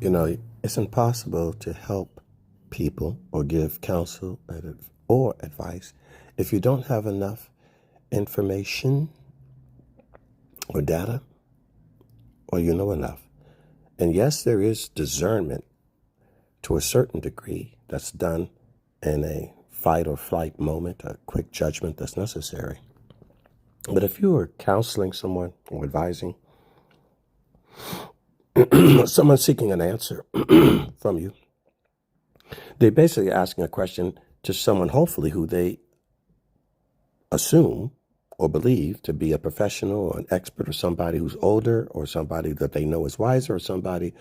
It's impossible to help people or give counsel or advice if you don't have enough information or data or you know enough. And yes, there is discernment to a certain degree that's done in a fight or flight moment, a quick judgment that's necessary. But if you are counseling someone or advising someone seeking an answer from you, they're basically asking a question to someone, hopefully, who they assume or believe to be a professional or an expert or somebody who's older or somebody that they know is wiser or somebody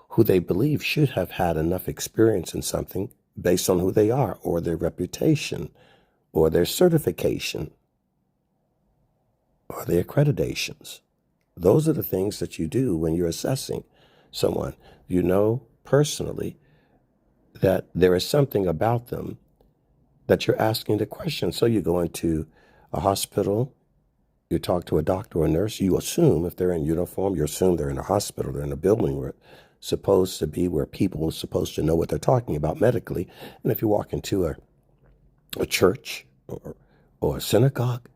who they believe should have had enough experience in something based on who they are or their reputation or their certification or their accreditations. Those are the things that you do when you're assessing someone. You know personally that there is something about them that you're asking the question. So you go into a hospital, you talk to a doctor or a nurse, you assume if they're in uniform, you assume they're in a hospital, they're in a building where it's supposed to be where people are supposed to know what they're talking about medically. And if you walk into a church or a synagogue,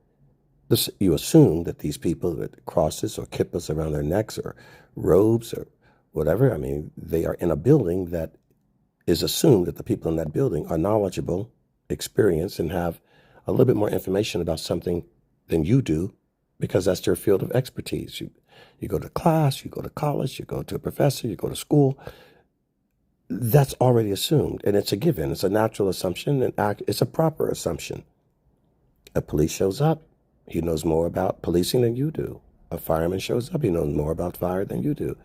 you assume that these people with crosses or kippas around their necks or robes or whatever, they are in a building that is assumed that the people in that building are knowledgeable, experienced, and have a little bit more information about something than you do because that's their field of expertise. You go to class, you go to college, you go to a professor, you go to school. That's already assumed, and it's a given. It's a natural assumption, and it's a proper assumption. A police shows up, he knows more about policing than you do. A fireman shows up, he knows more about fire than you do.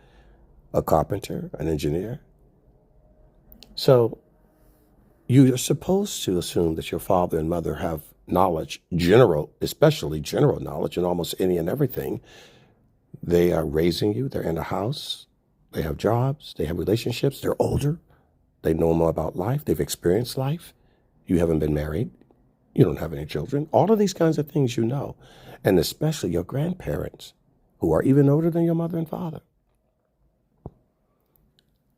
A carpenter, an engineer. So you're supposed to assume that your father and mother have knowledge, especially general knowledge in almost any and everything. They are raising you, they're in a house, they have jobs, they have relationships, they're older, they know more about life, they've experienced life. You haven't been married, you don't have any children. All of these kinds of things you know, and especially your grandparents, who are even older than your mother and father.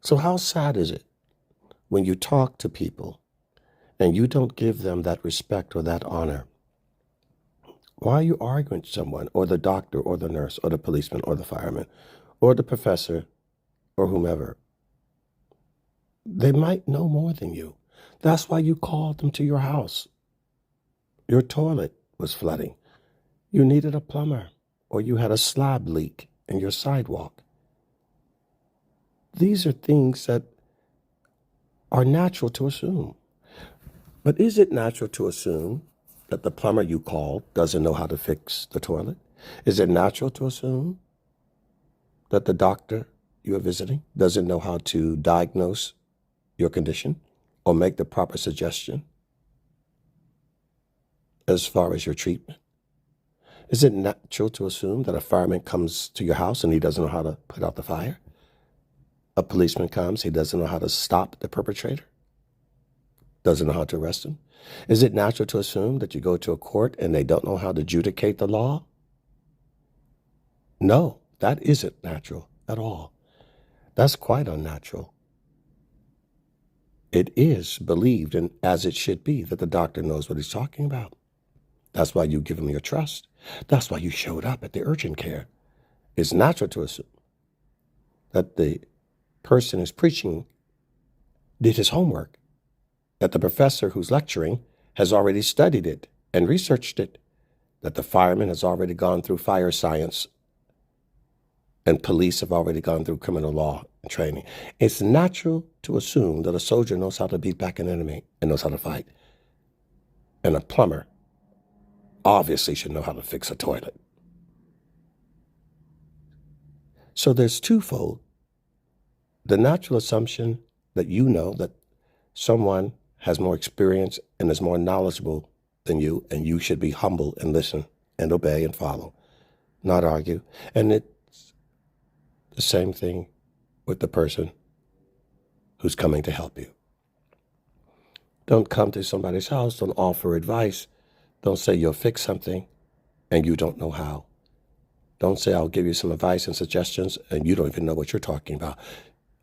So how sad is it when you talk to people and you don't give them that respect or that honor? Why are you arguing with someone, or the doctor, or the nurse, or the policeman, or the fireman, or the professor, or whomever? They might know more than you. That's why you called them to your house. Your toilet was flooding. You needed a plumber, or you had a slab leak in your sidewalk. These are things that are natural to assume. But is it natural to assume that the plumber you called doesn't know how to fix the toilet? Is it natural to assume that the doctor you are visiting doesn't know how to diagnose your condition or make the proper suggestion as far as your treatment? Is it natural to assume that a fireman comes to your house and he doesn't know how to put out the fire? A policeman comes, he doesn't know how to stop the perpetrator? Doesn't know how to arrest him? Is it natural to assume that you go to a court and they don't know how to adjudicate the law? No, that isn't natural at all. That's quite unnatural. It is believed, and as it should be, that the doctor knows what he's talking about. That's why you give him your trust. That's why you showed up at the urgent care. It's natural to assume that the person who's preaching did his homework, that the professor who's lecturing has already studied it and researched it, that the fireman has already gone through fire science and police have already gone through criminal law and training. It's natural to assume that a soldier knows how to beat back an enemy and knows how to fight. And a plumber obviously should know how to fix a toilet. So there's twofold. The natural assumption that you know that someone has more experience and is more knowledgeable than you, and you should be humble and listen and obey and follow, not argue. And it's the same thing with the person who's coming to help you. Don't come to somebody's house, don't offer advice, don't say you'll fix something and you don't know how. Don't say I'll give you some advice and suggestions and you don't even know what you're talking about.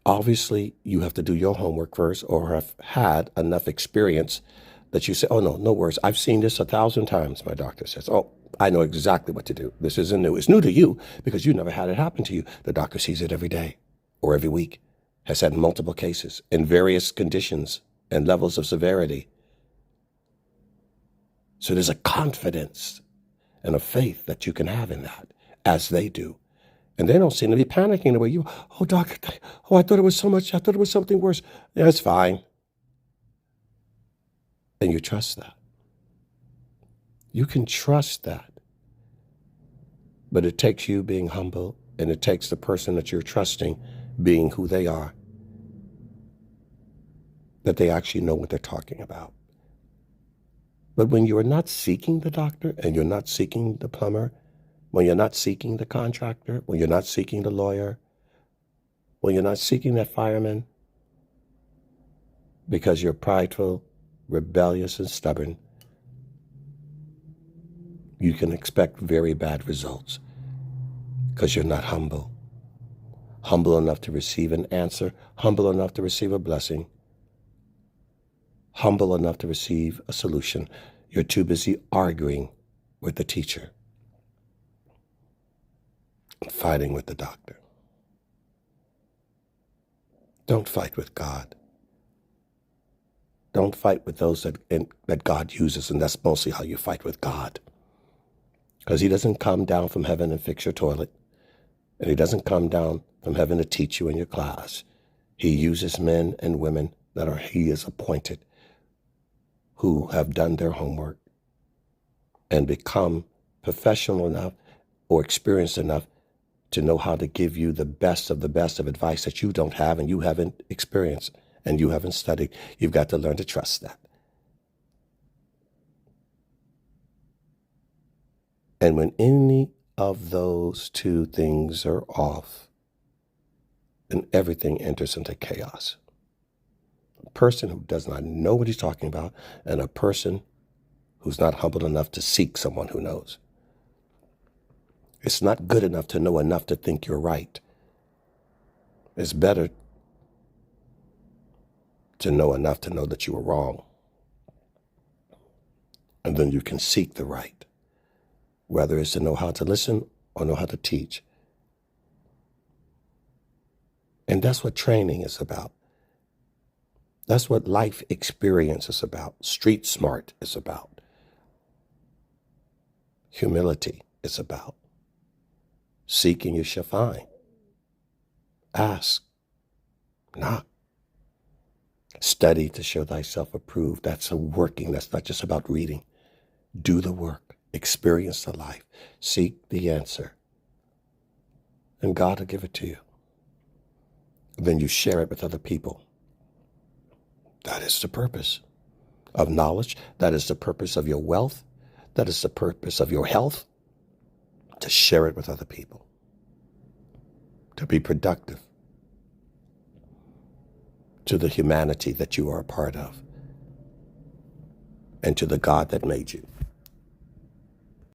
Obviously, you have to do your homework first or have had enough experience that you say, oh, no, no worries. I've seen this 1,000 times, my doctor says. Oh, I know exactly what to do. This isn't new. It's new to you because you never had it happen to you. The doctor sees it every day or every week, has had multiple cases in various conditions and levels of severity. So there's a confidence and a faith that you can have in that, as they do. And they don't seem to be panicking the way you, oh, doctor, oh, I thought it was so much, I thought it was something worse. Yeah, it's fine. And you trust that. You can trust that. But it takes you being humble, and it takes the person that you're trusting being who they are, that they actually know what they're talking about. But when you are not seeking the doctor and you're not seeking the plumber, when you're not seeking the contractor, when you're not seeking the lawyer, when you're not seeking that fireman, because you're prideful, rebellious, and stubborn, you can expect very bad results because you're not humble. Humble enough to receive an answer, humble enough to receive a blessing, humble enough to receive a solution. You're too busy arguing with the teacher, fighting with the doctor. Don't fight with God. Don't fight with those that God uses, and that's mostly how you fight with God. Because he doesn't come down from heaven and fix your toilet, and he doesn't come down from heaven to teach you in your class. He uses men and women he has appointed, who have done their homework and become professional enough or experienced enough to know how to give you the best of advice that you don't have and you haven't experienced and you haven't studied. You've got to learn to trust that. And when any of those two things are off, then everything enters into chaos. A person who does not know what he's talking about and a person who's not humble enough to seek someone who knows. It's not good enough to know enough to think you're right. It's better to know enough to know that you were wrong. And then you can seek the right, whether it's to know how to listen or know how to teach. And that's what training is about. That's what life experience is about. Street smart is about. Humility is about. Seeking you shall find. Ask. Knock. Study to show thyself approved. That's a working. That's not just about reading. Do the work. Experience the life. Seek the answer. And God will give it to you. Then you share it with other people. That is the purpose of knowledge. That is the purpose of your wealth. That is the purpose of your health. To share it with other people. To be productive to the humanity that you are a part of and to the God that made you.